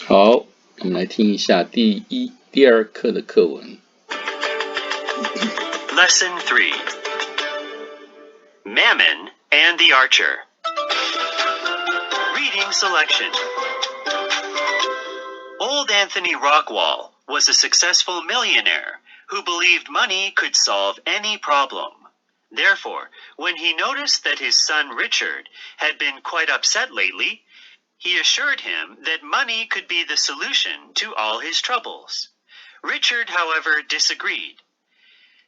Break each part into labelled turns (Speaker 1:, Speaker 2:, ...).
Speaker 1: 好，我们来听一下第二课的课文。
Speaker 2: Lesson 3 Mammon and the Archer. Reading selection. Old Anthony Rockwall was a successful millionaire who believed money could solve any problem. Therefore, when he noticed that his son Richard had been quite upset lately, he assured him that money could be the solution to all his troubles. Richard, however, disagreed.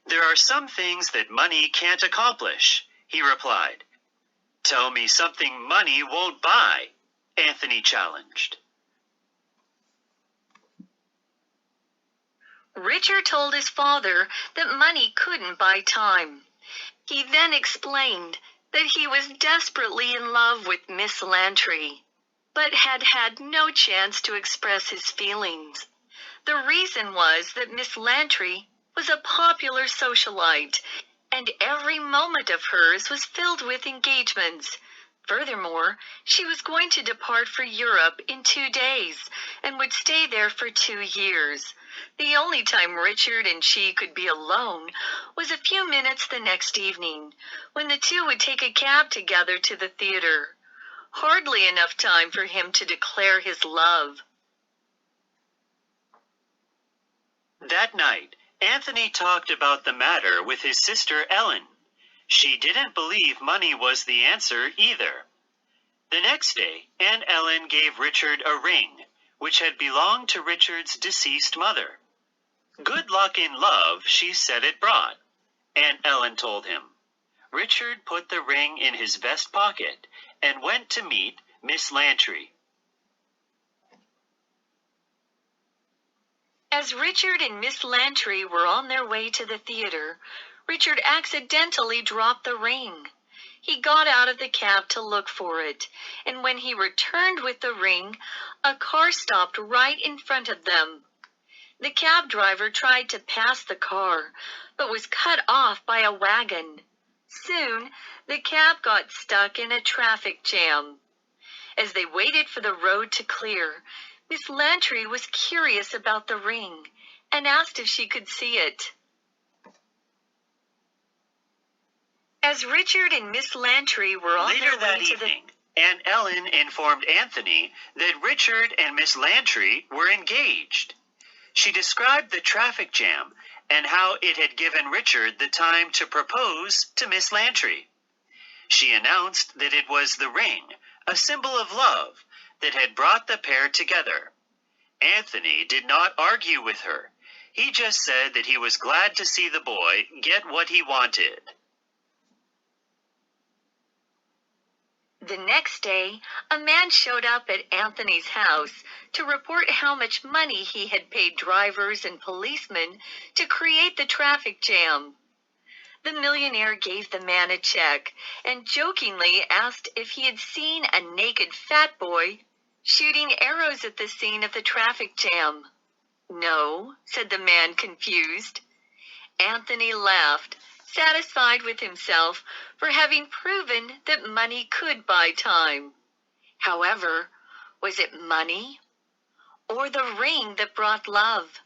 Speaker 2: "There are some things that money can't accomplish," he replied. "Tell me something money won't buy," Anthony challenged.
Speaker 3: Richard told his father that money couldn't buy time. He then explained that he was desperately in love with Miss Lantry, but had had no chance to express his feelings. The reason was that Miss Lantry was a popular socialite, and every moment of hers was filled with engagements. Furthermore, she was going to depart for Europe in 2 days and would stay there for 2 years. The only time Richard and she could be alone was a few minutes the next evening, when the two would take a cab together to the theater. Hardly enough time for him to declare his love.
Speaker 2: That night, Anthony talked about the matter with his sister Ellen. She didn't believe money was the answer either. The next day, Aunt Ellen gave Richard a ring, which had belonged to Richard's deceased mother. "Good luck in love," she said it brought, Aunt Ellen told him. Richard put the ring in his vest pocket and went to meet Miss Lantry.
Speaker 3: As Richard and Miss Lantry were on their way to the theater, Richard accidentally dropped the ring. He got out of the cab to look for it, and when he returned with the ring, a car stopped right in front of them. The cab driver tried to pass the car, but was cut off by a wagon. Soon, the cab got stuck in a traffic jam. As they waited for the road to clear, Miss Lantry was curious about the ring and asked if she could see it. As Richard and Miss Lantry were on
Speaker 2: Later
Speaker 3: their
Speaker 2: that
Speaker 3: way to
Speaker 2: evening, Aunt Ellen informed Anthony that Richard and Miss Lantry were engaged. She described the traffic jam and how it had given Richard the time to propose to Miss Lantry. She announced that it was the ring, a symbol of love, that had brought the pair together. Anthony did not argue with her. He just said that he was glad to see the boy get what he wanted.
Speaker 3: The next day, a man showed up at Anthony's house to report how much money he had paid drivers and policemen to create the traffic jam. The millionaire gave the man a check and jokingly asked if he had seen a naked fat boy shooting arrows at the scene of the traffic jam. "No," said the man, confused. Anthony laughed, satisfied with himself for having proven that money could buy time. However, was it money or the ring that brought love?